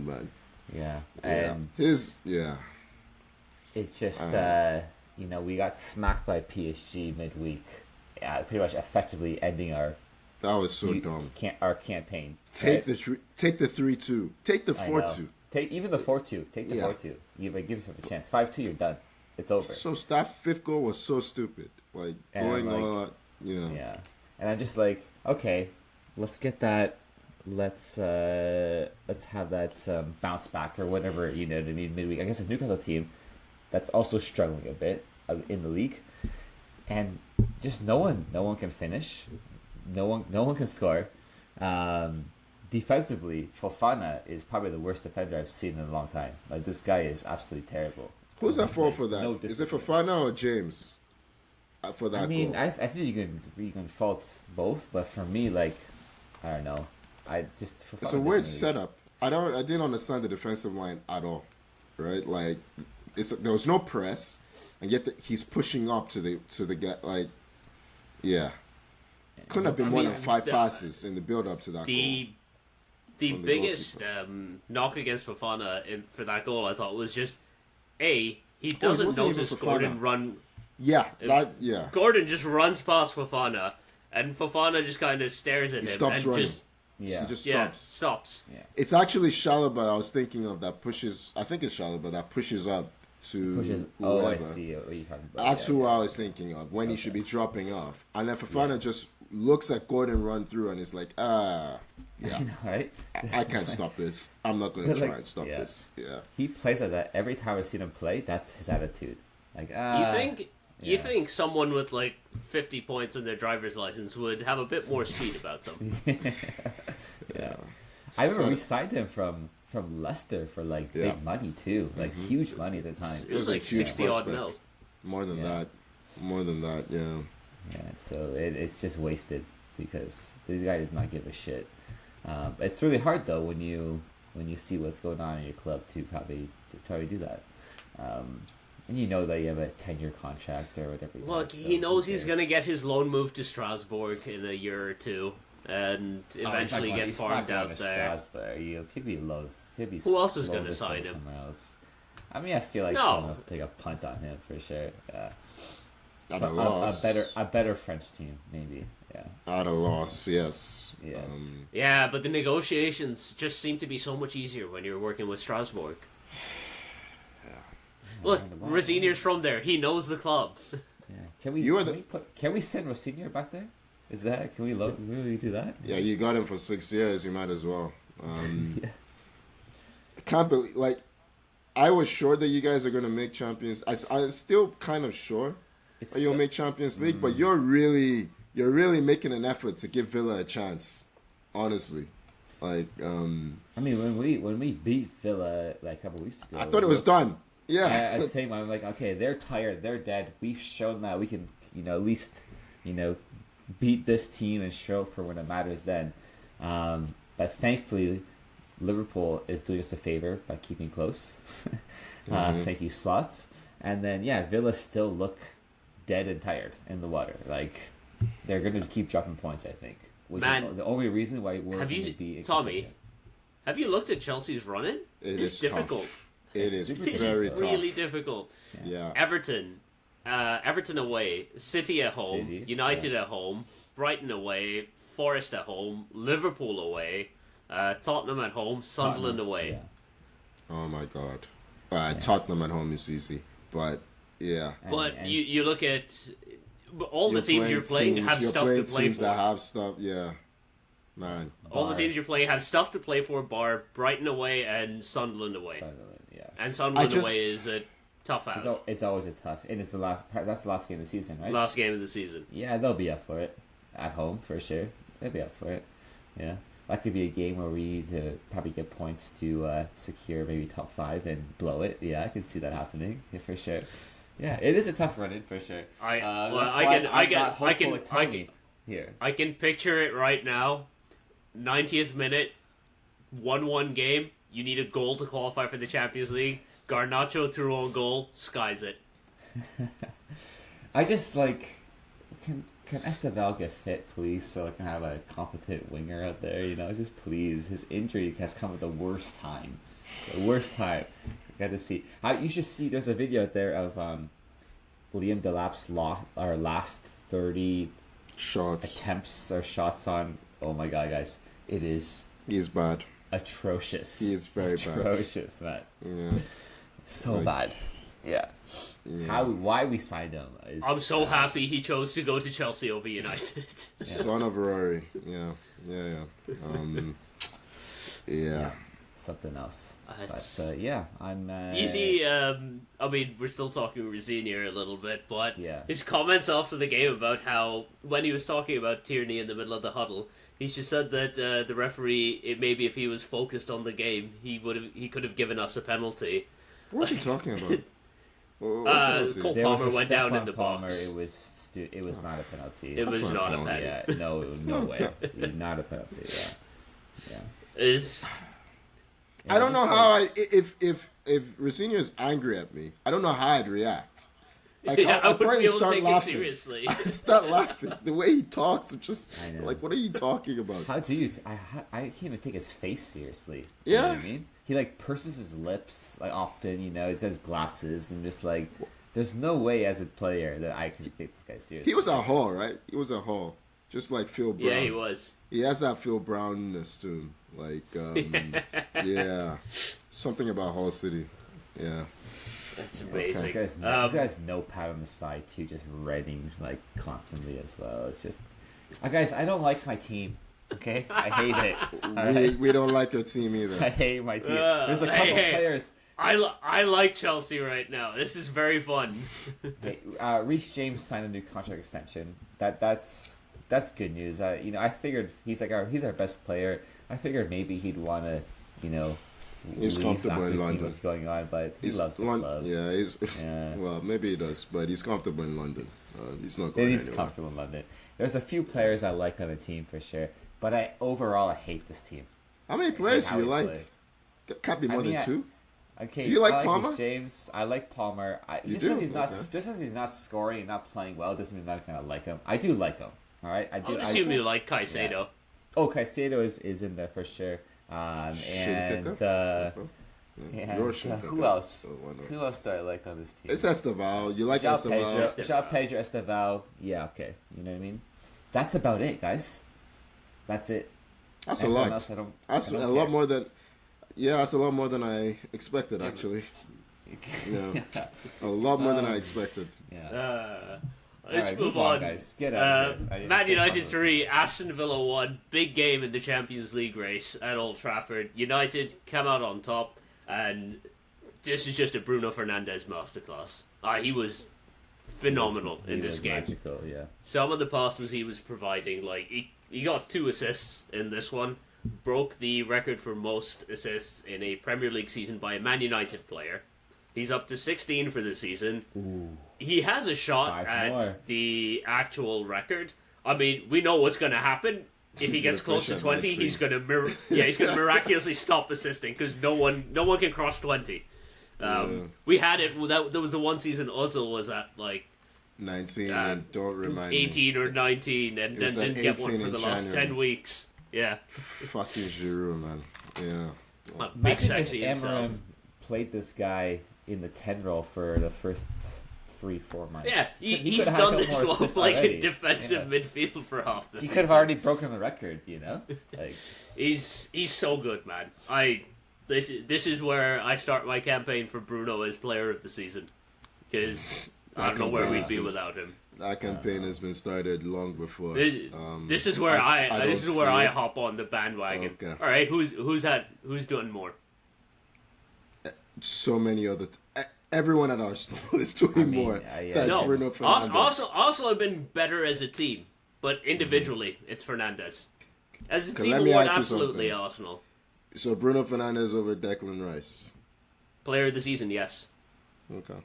man. Yeah, It's just we got smacked by PSG midweek, pretty much effectively ending our. That was so dumb. Our campaign. Take the 3-2. Take the 4-2. Take even the 4-2. Take the 4-2. Give yourself a chance. 5-2, you're done. It's over. So that fifth goal was so stupid. Like going all out. Yeah. And I'm just like, okay, let's get that. Let's have that bounce back or whatever, what I mean, midweek. I guess a Newcastle team that's also struggling a bit in the league, and just no one can finish, no one can score. Defensively, Fofana is probably the worst defender I've seen in a long time. Like, this guy is absolutely terrible. Who's at fault for that? Is it Fofana or James? For that, goal? I think you can fault both, but for me, like, I don't know. It's a weird setup. I didn't understand the defensive line at all, right? Like, there was no press, and yet he's pushing up to the guy. Like, couldn't have been more than 5 passes in the build up to that goal. The biggest knock against Fofana for that goal, I thought, was just he doesn't notice Gordon run. Gordon just runs past Fofana, and Fofana just kind of stares at him. Stops running. He just stops. Yeah. It's actually Chalobah I was thinking of that pushes. I think it's Chalobah that pushes up to. Oh, I see what you're talking about. That's who I was thinking of when he should be dropping off, and then Fofana just looks at Gordon run through and is like, yeah, right. I can't stop this. I'm not going to try and stop this. Yeah. He plays like that every time I've seen him play. That's his attitude. Like, You think someone with like 50 points on their driver's license would have a bit more speed about them? Yeah. I remember we signed him from Leicester for like big money too, like huge money at the time. It was like 60 odd mil. More than that, yeah. Yeah, so it's just wasted because the guy does not give a shit. It's really hard though when you see what's going on in your club to probably do that. And you know that you have a 10-year contract or whatever. Look, he knows he's going to get his loan moved to Strasbourg in a year or two and eventually get farmed out there. Who else is going to sign him? Else. I mean, I feel like someone else will take a punt on him for sure. A better French team, maybe. Yeah. At a loss, yes. Yeah, but the negotiations just seem to be so much easier when you're working with Strasbourg. Look, Rosinier's from there. He knows the club. Yeah. Can we send Rosignor back there? Can we really do that? Yeah, you got him for 6 years. You might as well. I can't believe, like, I was sure that you guys are going to make Champions. I'm still kind of sure that you'll make Champions League, but you're really making an effort to give Villa a chance. Honestly, like, I mean, when we beat Villa like a couple weeks ago, I thought it was done. Yeah. At the same time, I'm like, okay, they're tired, they're dead. We've shown that we can, at least, beat this team and show for when it matters then. But thankfully, Liverpool is doing us a favor by keeping close. Thank you, Slots. And then, Villa still look dead and tired in the water. Like, they're going to keep dropping points, I think. Which is the only reason why we're going to be in Tommy, have you looked at Chelsea's run-in? It's difficult. Tough. It is very tough. Really difficult. Yeah. Everton away, City at home, United at home, Brighton away, Forest at home, Liverpool away, Tottenham at home, Sunderland away. Yeah. Oh my God. Tottenham at home is easy, but yeah. But you look at all the teams you're playing have stuff to play teams for. That have stuff, yeah. Man. All the teams you're playing have stuff to play for, bar Brighton away and Sunderland away. And Sunderland away is a tough out. It's always a tough, and that's the last game of the season, right? Last game of the season. Yeah, they'll be up for it at home for sure. they'd be up for it. Yeah, that could be a game where we need to probably get points to secure maybe top 5 and blow it. Yeah, I can see that happening. Yeah, for sure. Yeah, it is a tough run-in for sure. I can picture it right now. 90th minute, 1-1 game. You need a goal to qualify for the Champions League. Garnacho through on goal, skies it. I just can Esteval get fit, please, so I can have a competent winger out there. Just please. His injury has come at the worst time. The worst time. I got to see. You should see. There's a video out there of Liam Delap's last 30 attempts or shots on. Oh my god, guys! It is. He's bad. Atrocious. He is very bad. Atrocious, man. Yeah. So bad. Yeah. Why we signed him? I'm so happy he chose to go to Chelsea over United. Son of Rory. Yeah. Something else. I'm easy. We're still talking Rosini here a little bit, but yeah. His comments after the game about how when he was talking about Tierney in the middle of the huddle, he just said that the referee, maybe if he was focused on the game, he could have given us a penalty. What was he talking about? Cole Palmer went down in the Palmer. box. It was not a penalty. It was not a penalty. Yeah, no way. Not a penalty. Yeah. I don't know how if Rosinho is angry at me, I don't know how I'd react. I wouldn't be able to take it seriously. I'd start laughing. The way he talks, it's just like, what are you talking about? How do you? I can't even take his face seriously. Yeah. You know what I mean? He purses his lips often. He's got his glasses and just there's no way as a player that I can take this guy seriously. He was at Hull, right? He was at Hull, just like Phil Brown. Yeah, he was. He has that Phil Brownness to him. Yeah, something about Hull City. Yeah, that's amazing. Okay. This guy's notepad on the side too, just writing constantly as well. It's just, guys, I don't like my team. Okay, I hate it. We don't like your team either. I hate my team. There's a couple players. I like Chelsea right now. This is very fun. Reece James signed a new contract extension. That's good news. I figured he's our best player. I figured maybe he'd want to, he's comfortable in London. What's going on, but he loves the club. Yeah, well, maybe he does, but he's comfortable in London. He's not going He's anywhere. comfortable in London. There's a few players I like on the team for sure, but overall I hate this team. How many players do you like? Play. Can't be more than 2. Okay, do you like I Palmer? James. I like Palmer. Just because he's not scoring and not playing well doesn't mean I'm not gonna like him. I do like him. All right, I do. I would assume you like Caicedo. Yeah. Oh, Caicedo is in there for sure. Who else? Who else do I like on this team? It's Esteval. You like Esteval? João Pedro, Esteval. Yeah, okay. You know what I mean? That's about it, guys. That's it. That's Everyone a lot. Else, I don't that's care. a lot more than. Yeah, that's a lot more than I expected, actually. Yeah, a lot more than I expected. Yeah. Let's move on. Guys. Get out of here. Man United 3, Aston Villa 1. Big game in the Champions League race at Old Trafford. United come out on top, and this is just a Bruno Fernandes masterclass. He was phenomenal in this game. Magical, yeah. Some of the passes he was providing, he got 2 assists in this one. Broke the record for most assists in a Premier League season by a Man United player. He's up to 16 for the season. Ooh. He has a shot at the actual record. I mean, we know what's going to happen. If he gets close to 20, he's going to he's going to miraculously stop assisting because no one can cross 20. We had it. There was the one season Ozil was at 19 and don't remind 18 or 19 and then didn't get one for the last 10 weeks. Yeah. Fucking Giroud, man. Yeah. Big sexy if himself. Amarim played this guy in the 10 role for the first 3-4 months. Yeah, he's done this in defensive midfield for half the season. He could have already broken the record, He's so good, man. This is where I start my campaign for Bruno as player of the season. Because I don't know where we'd be without him. That campaign has been started long before. This is where I hop on the bandwagon. Okay. All right, who's doing more? So many other. Everyone at Arsenal is doing more. Than Bruno Fernandes. Also have been better as a team. but individually, it's Fernandes. As a team let me award, ask you absolutely something. Arsenal. So Bruno Fernandes over Declan Rice. Player of the season, yes. Okay.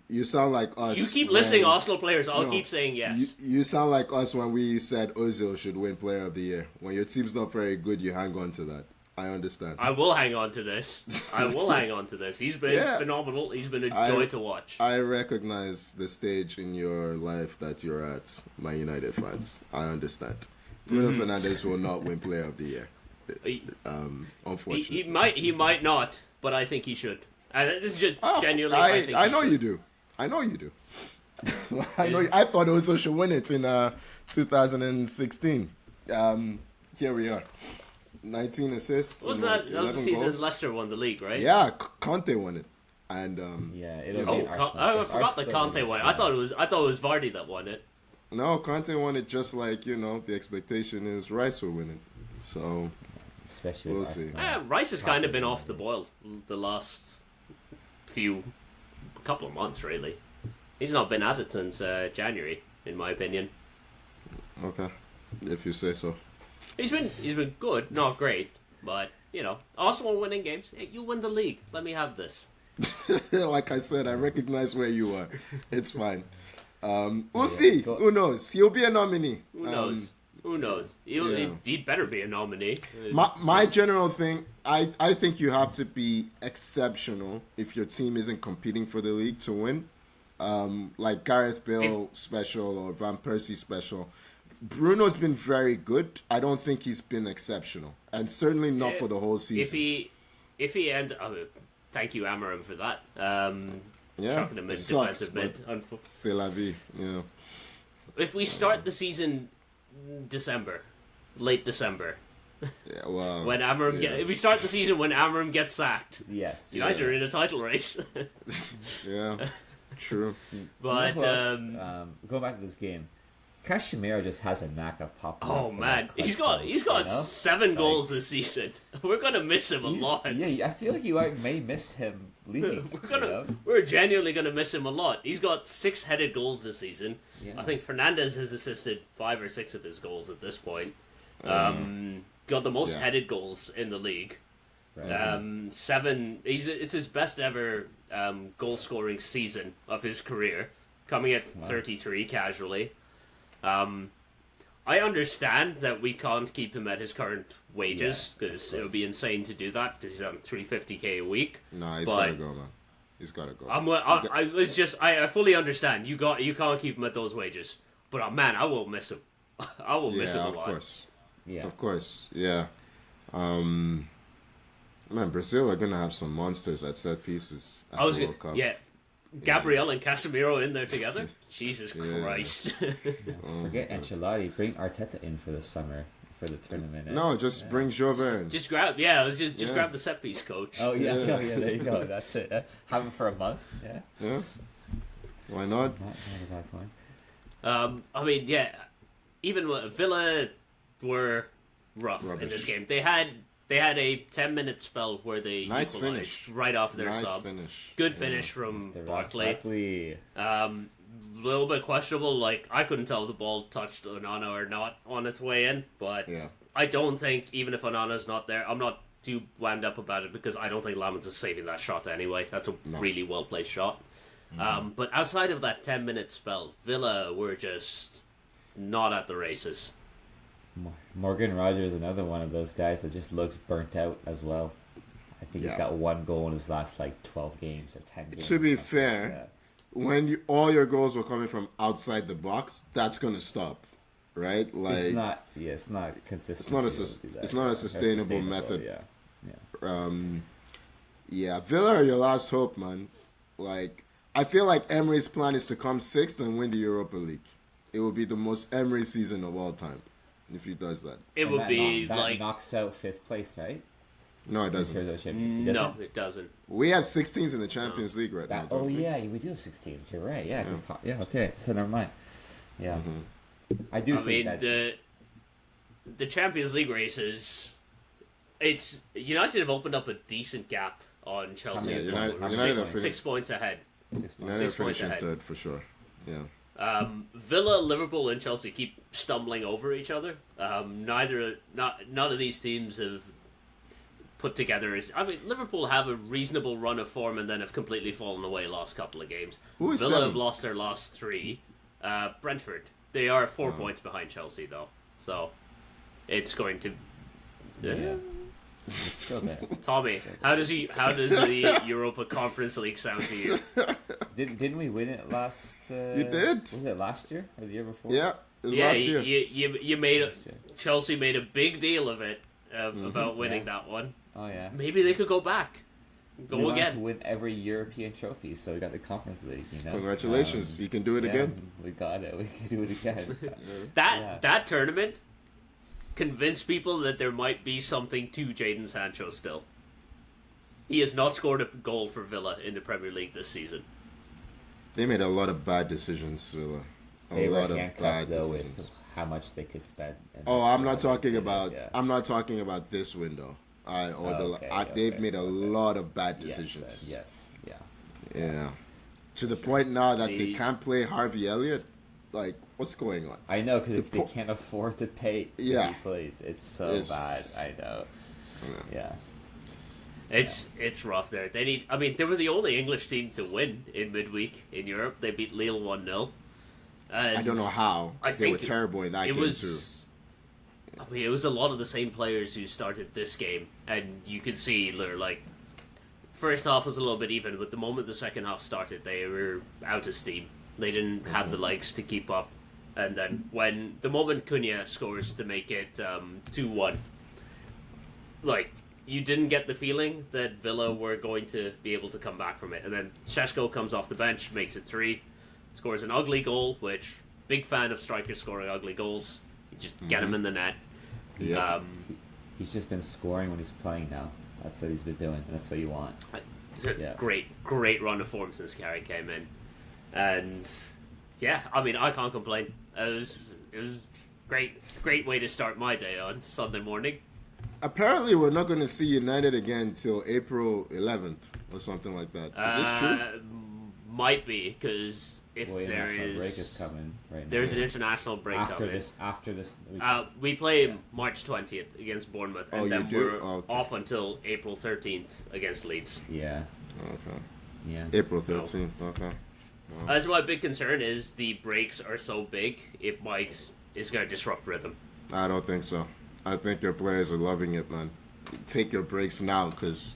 You sound like us. You keep listing when- Arsenal players, I'll No, keep saying yes. You sound like us when we said Ozil should win Player of the Year. When your team's not very good, you hang on to that. I understand. I will hang on to this. I will hang on to this. He's been Yeah. phenomenal. He's been a joy to watch. I recognize the stage in your life that you're at, my United fans. I understand. Bruno Fernandes will not win Player of the Year. Unfortunately. He might not, but I think he should. This is just genuinely. I think I he know should. you do. I know you do. I thought Ozil should win it in 2016. Here we are. 19 assists. What was and, that? That was the 11 season goals. Leicester won the league, right? Yeah, Conte won it. And Yeah, it'll Oh, be Arsenal. I forgot that Arsenal Conte is, won. I thought it was Vardy that won it. no, Conte won it just like, the expectation is Rice will win it. So, especially We'll with see. Arsenal. Rice has kind of been off the boil the last couple of months, really. He's not been at it since January, in my opinion. okay. If you say so. He's been good, not great, but Arsenal winning games. Hey, you win the league. Let me have this. Like I said, I recognize where you are. It's fine. We'll see. go- Who knows? He'll be a nominee. Who knows? Who knows? He better be a nominee. My general thing, I think you have to be exceptional if your team isn't competing for the league to win. Like Gareth Bale special or Van Persie special. Bruno's been very good. I don't think he's been exceptional, and certainly not for the whole season. If he thank you Amarim for that. Yeah, Chucking him in it sucks, defensive mid. C'est la vie, If we start the season late December, Yeah, well, when Amarim if we start the season when Amarim gets sacked, Yes. you guys are in a title race. yeah, true. But going back to this game, Casemiro just has a knack of popping. oh up for man, that he's clutch got goals, 7 Like, goals this season. We're gonna miss him a he's- lot. Yeah, I feel like you may miss him leaving. We're genuinely gonna miss him a lot. He's got 6 headed goals this season. Yeah. I think Fernandes has assisted 5 or 6 of his goals at this point. Got the most Yeah. headed goals in the league. Right. 7. It's his best ever goal scoring season of his career, coming at 33 casually. I understand that we can't keep him at his current wages because it would be insane to do that because he's on $350K a week. Nah, he's But- gotta go, man. He's gotta go. I fully understand you can't keep him at those wages, but man, I will miss him. I will miss him a of lot. course. Yeah. Of course, yeah. Man, Brazil are gonna have some monsters at set pieces at I was the gonna, World Cup. yeah. Gabriel and Casemiro in there together. Jesus Yeah. Christ. Forget Ancelotti. Bring Arteta in for the summer for the tournament. No, just bring Jover in. just grab, yeah. It was just Yeah. grab the set piece, coach. Oh yeah, Yeah. oh, yeah. There you go. That's it. Have him for a month. Yeah. Yeah. Why not? Not a bad point. I mean, yeah. Even Villa were rough in Rubbish. this game. They had a 10-minute spell where they Nice equalized finish. right off their Nice subs. finish. Good finish from Mr. Ross Barkley. Barkley. Little bit questionable. Like I couldn't tell if the ball touched Onana or not on its way in, but Yeah. I don't think even if Onana's not there, I'm not too wound up about it because I don't think Lamens is saving that shot anyway. That's a really well placed shot. But outside of that 10-minute spell, Villa were just not at the races. Morgan Rogers, another one of those guys that just looks burnt out as well. I think he's Yeah. got 1 goal in his last 12 games or 10 games. To be or something fair, like that. When all your goals were coming from outside the box, that's gonna stop, right? Like it's not. Yeah, it's not consistent. It's not a it's not a sustainable method. Yeah. Yeah, Villa are your last hope, man. Like, I feel like Emery's plan is to come 6th and win the Europa League. It will be the most Emery season of all time if he does that. It And would that be that like knocks out 5th place, right? No, it In doesn't. terms of championship. no, it doesn't. We have 6 teams in the Champions League right now. That, don't oh we? yeah, we do have 6 teams. You're right. Yeah, yeah. Okay, so never mind. Yeah, I do I think mean that. the Champions League races. It's United have opened up a decent gap on Chelsea. Yeah, at this United- point. United We're are finished- 6 points ahead. United 6 points finishing ahead. 3rd for sure. Yeah. Villa, Liverpool, and Chelsea keep stumbling over each other. None of these teams have put together. Liverpool have a reasonable run of form and then have completely fallen away last couple of games. Villa have lost their last 3. Brentford. They are 4 points behind Chelsea though, so it's going to. It's still there. Tommy, how does the Europa Conference League sound to you? Didn't we win it last? You did. Was it last year or the year before? Yeah, it was last year. You made Chelsea made a big deal of it about winning that one. Oh yeah. Maybe they could go back, we again. wanted to win every European trophy, so we got the Conference League. Congratulations, you can do it again. We got it. We can do it again. That tournament convinced people that there might be something to Jadon Sancho still. He has not scored a goal for Villa in the Premier League this season. They made a lot of bad decisions, Villa. They were handcuffed though with how much they could spend. I'm not talking about. I'm not talking about this window. They've made a lot of bad decisions. Yeah. To the point now that they can't play Harvey Elliott. Like, what's going on? I know, because they can't afford to pay if he plays. It's so bad. I know. Yeah. It's rough there. They were the only English team to win in midweek in Europe. They beat Lille 1-0. I don't know how. They were terrible in that game too. It was a lot of the same players who started this game, and you could see they're like, first half was a little bit even, but the moment the second half started, they were out of steam. They didn't have the legs to keep up. And then the moment Cunha scores to make it 2-1, like, you didn't get the feeling that Villa were going to be able to come back from it. And then Šeško comes off the bench, makes it 3, scores an ugly goal, which, big fan of strikers scoring ugly goals. You just get him in the net. Yeah. He's just been scoring when he's playing now. That's what he's been doing. And that's what you want. It's a great run of form since Gary came in. And I can't complain. It was great way to start my day on Sunday morning. Apparently, we're not going to see United again till April 11th or something like that. Is this true? Might be, because if there is break is coming right now. There's an international break after this week. We play March 20th against Bournemouth, and then we're off until April 13th against Leeds. Yeah. Okay. Yeah. April 13th. Okay. Wow. That's my big concern is the breaks are so big, it's going to disrupt rhythm. I don't think so. I think their players are loving it, man. Take your breaks now, because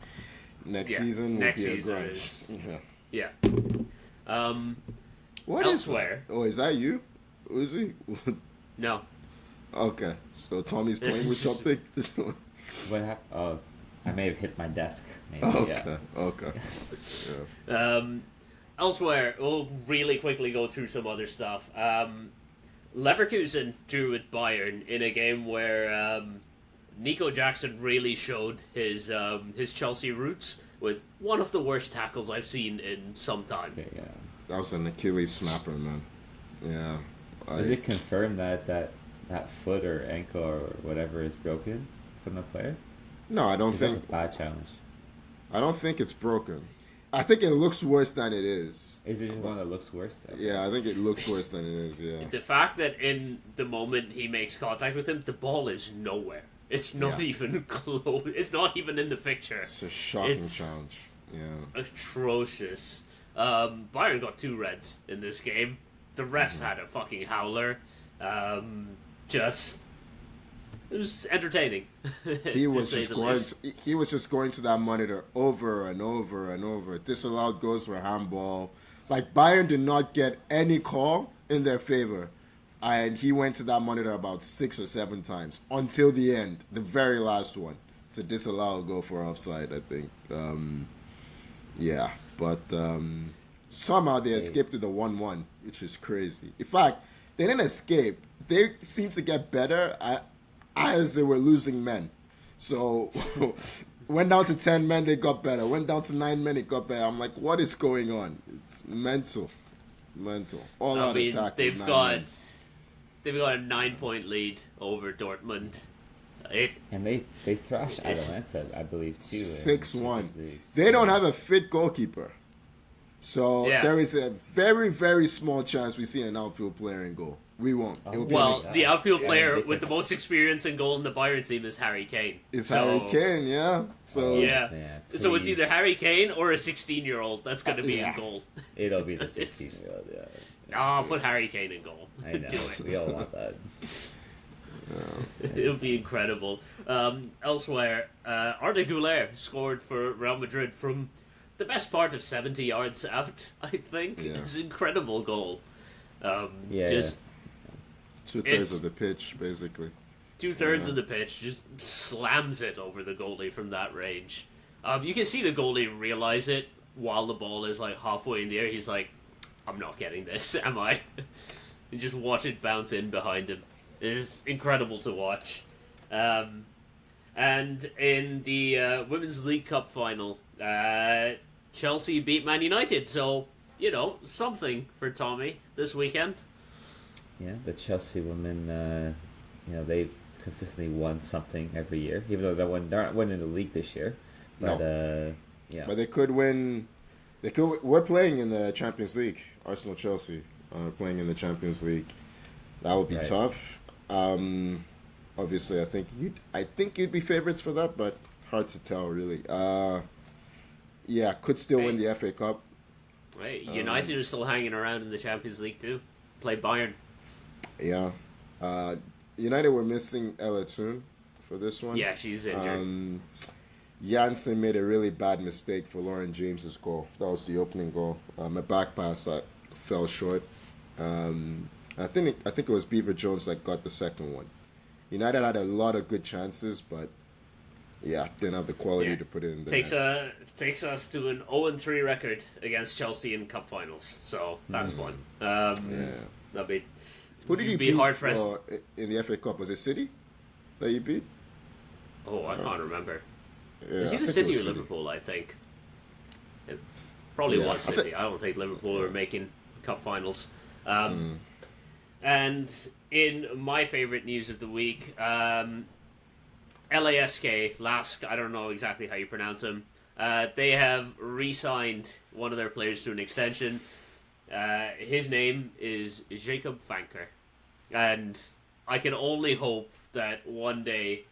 next season will be a grudge. Yeah. What elsewhere? Is that you? Who is he? No. Okay, so Tommy's playing with something? What happened? Oh, I may have hit my desk. Maybe. Okay. Yeah. Elsewhere, we'll really quickly go through some other stuff. Leverkusen drew with Bayern in a game where Nico Jackson really showed his Chelsea roots with one of the worst tackles I've seen in some time. Okay, yeah. That was an Achilles snapper, man. Yeah. Is it confirmed that foot or ankle or whatever is broken from the player? No, I don't think. That's a bad challenge. I don't think it's broken. I think it looks worse than it is. Is it just one that looks worse? Yeah, I think it looks worse than it is, yeah. The fact that in the moment he makes contact with him, the ball is nowhere. It's not even close. It's not even in the picture. It's a shocking challenge. Yeah. Atrocious. Bayern got 2 reds in this game. The refs had a fucking howler. It was entertaining. He was just going to that monitor over and over and over. Disallowed goals for handball. Like, Bayern did not get any call in their favor. And he went to that monitor about 6 or 7 times until the end, the very last one, to disallow a goal for offside, I think. But somehow they escaped with the 1-1, which is crazy. In fact, they didn't escape. They seemed to get better as they were losing men. So went down to 10 men, they got better. Went down to 9 men, it got better. I'm like, what is going on? It's mental. All out attack. They've got a 9-point lead over Dortmund. And they thrashed Atalanta, I believe, too. 6-1. They don't have a fit goalkeeper. So Yeah. there is a very, very small chance we see an outfield player in goal. We won't. It'll be Well, the outfield player they with the could- most experience in goal in the Byron team is Harry Kane. It's So- Harry Kane, yeah. So Yeah. Man, So it's please. either Harry Kane or a 16-year-old that's going to be Yeah. in goal. It'll be the It's- 16-year-old. Yeah. Oh, put Harry Kane in goal. I know. Do it. We all want that. It would be incredible. Elsewhere, Arda Güler scored for Real Madrid from the best part of 70 yards out, I think. Yeah. It's an incredible goal. Yeah. Just 2/3 It's- of the pitch, basically. 2/3 of the pitch, just slams it over the goalie from that range. You can see the goalie realize it while the ball is like halfway in the air. He's like, I'm not getting this, am I? And just watch it bounce in behind him. It is incredible to watch. And in the Women's League Cup final, Chelsea beat Man United. So, something for Tommy this weekend. Yeah, the Chelsea women, they've consistently won something every year, even though they're not winning the league this year. But yeah, But they could win. We're playing in the Champions League. Arsenal, Chelsea, playing in the Champions League. That would be Right. tough. Obviously, I think you'd be favorites for that, but hard to tell, really. Yeah, could still win the FA Cup. Right, United are still hanging around in the Champions League too. Play Bayern. Yeah. United were missing Ella Toon for this one. Yeah, she's injured. Janssen made a really bad mistake for Lauren James's goal. That was the opening goal. A back pass that fell short. I think it was Beaver Jones that got the second one. United had a lot of good chances, but yeah, didn't have the quality to put it in there. Takes us to an 0-3 record against Chelsea in cup finals. So that's fun. That'd be. Who did you be beat hard pressed. in the FA Cup? Was it City that you beat? Oh, I can't remember. Yeah, Was I either think it City was or Liverpool? I think. It probably Yeah, was City. I don't think Liverpool are making cup finals. Mm. And in my favorite news of the week, LASK, Lask, I don't know exactly how you pronounce them. They have re-signed one of their players to an extension. His name is Jacob Wanker. And I can only hope that one day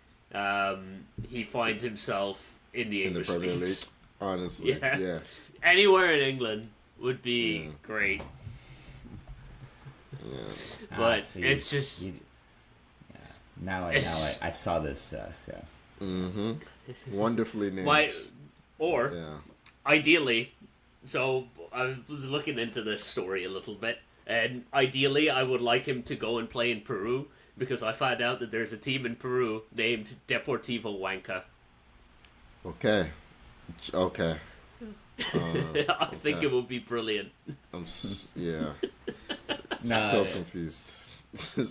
he finds himself in the In the English Premier League? leagues. Honestly, yeah. Anywhere in England would be great. But see, it's just... Now I saw this. Yes. Mm-hmm. Wonderfully named. Or, ideally, so I was looking into this story a little bit, and ideally I would like him to go and play in Peru, because I found out that there's a team in Peru named Deportivo Wanka. Okay. I think it would be brilliant. Yeah. Nah, So confused.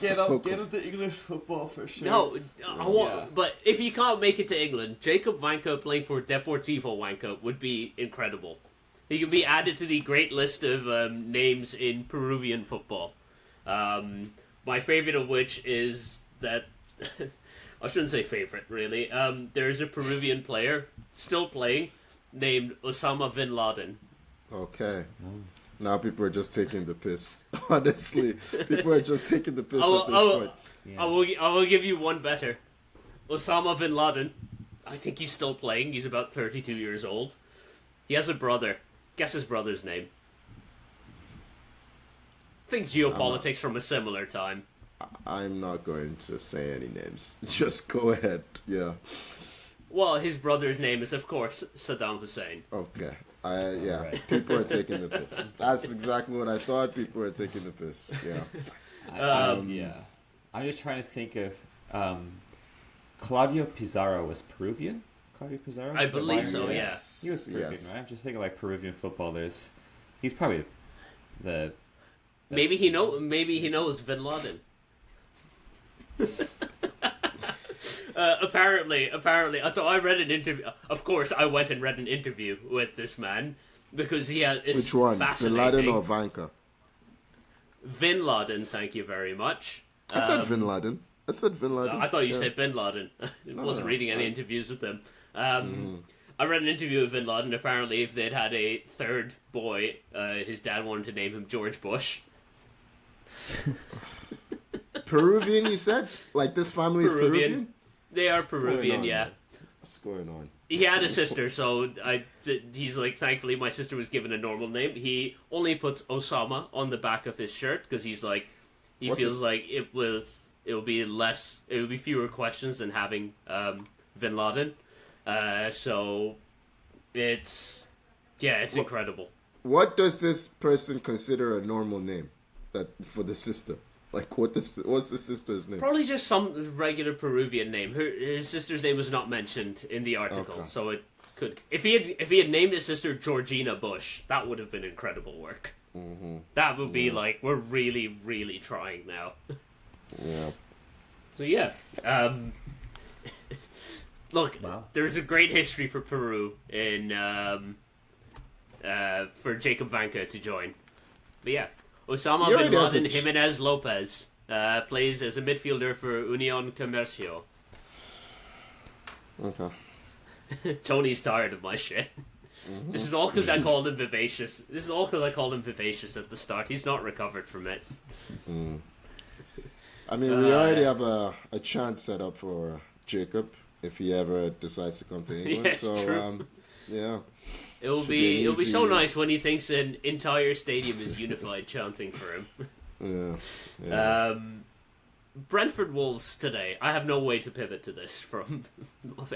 Get up to English football for sure. No, I want, but if you can't make it to England, Jacob Wanker playing for Deportivo Wanka would be incredible. He could be added to the great list of names in Peruvian football. My favorite of which is that... I shouldn't say favorite, really. There's a Peruvian player still playing named Osama bin Laden. Okay. Now people are just taking the piss. Honestly, people are just taking the piss at this point. I will give you one better. Osama bin Laden, I think he's still playing. He's about 32 years old. He has a brother. Guess his brother's name. Think geopolitics from a similar time. I'm not going to say any names. Just go ahead. Yeah. Well, his brother's name is, of course, Saddam Hussein. Okay. Yeah. Right. People are taking the piss. That's exactly what I thought. People are taking the piss. Yeah. Yeah. I'm just trying to think of Claudio Pizarro was Peruvian. Claudio Pizarro. I believe so. Yes. He was Peruvian, Yes. right? I'm just thinking like Peruvian footballers. He's probably the. Maybe he knows Bin Laden. Apparently. So I read an interview. Of course, I went and read an interview with this man because he had. It's Which one? Bin Laden or Vanka? Bin Laden. Thank you very much. I said Bin Laden. I said Bin Laden. I thought you said Bin Laden. I wasn't reading any I- interviews with him. I read an interview with Bin Laden. Apparently, if they'd had a third boy, his dad wanted to name him George Bush. Peruvian, you said? Like this family is Peruvian? They are Peruvian, yeah. What's going on? He had a sister, so he's like, thankfully my sister was given a normal name. He only puts Osama on the back of his shirt because he's like, he feels like it would be fewer questions than having Bin Laden. So it's incredible. What does this person consider a normal name for the sister? Like, what's the sister's name? Probably just some regular Peruvian name. His sister's name was not mentioned in the article, so it could. If he had named his sister Georgina Bush, that would have been incredible work. Mm-hmm. That would be like, we're really, really trying now. Yeah. So yeah, look, wow. There's a great history for Peru in for Jacob Wanker to join. But yeah. Osama Bin Laden Jimenez Lopez plays as a midfielder for Unión Comercio. Okay. Tony's tired of my shit. Mm-hmm. This is all because I called him vivacious. At the start. He's not recovered from it. Mm. I mean, we already have a chance set up for Jacob if he ever decides to come to England. Yeah, so, true. Yeah. It'll be so nice when he thinks an entire stadium is unified chanting for him. Yeah. Brentford Wolves today. I have no way to pivot to this from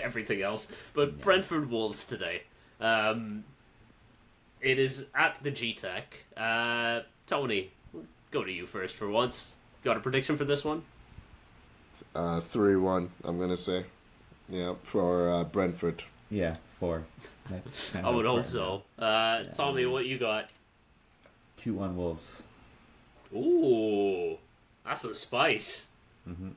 everything else, but Brentford Wolves today. It is at the GTEC. Tony, go to you first for once. Got a prediction for this one? 3-1, I'm going to say. Yeah, for Brentford. Yeah, 4. I would hope so. Tommy, what you got? 2-1 Wolves. Ooh, that's some spice. Mm-hmm.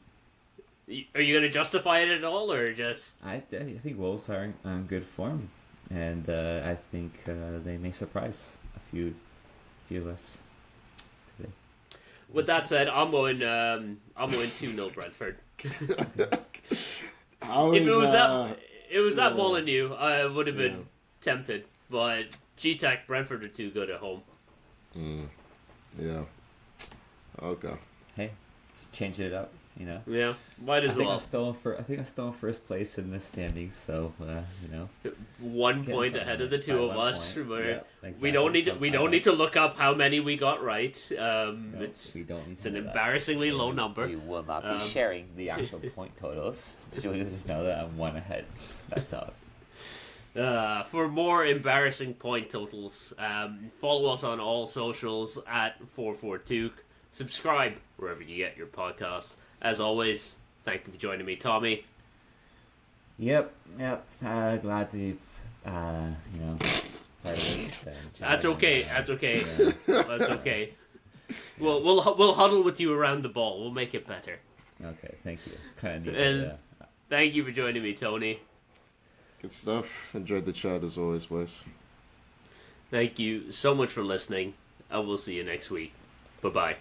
Are you going to justify it at all, or just... I think Wolves are in good form, and I think they may surprise a few of us today. With that said, I'm going 2-0 Brentford. If it was at Molineux, I would have been tempted, but GTEC Brentford are too good at home. Yeah. Okay. Hey, just change it up, you know. Yeah, might as well. I think I'm still in first place in the standings, so 1 point ahead of the two of us. Exactly. We don't need to look up how many we got right. It's an embarrassingly low number. We will not be sharing the actual point totals. You'll just know that I'm 1 ahead. That's all. For more embarrassing point totals, follow us on all socials at 442. Subscribe wherever you get your podcasts. As always, thank you for joining me, Tommy. Yep. Glad to be, part of this. That's okay. Yeah. That's okay. We'll huddle with you around the ball. We'll make it better. Okay, thank you. Kind of need and thank you for joining me, Tony. Good stuff. Enjoyed the chat as always, Wes. Thank you so much for listening. I will see you next week. Bye-bye.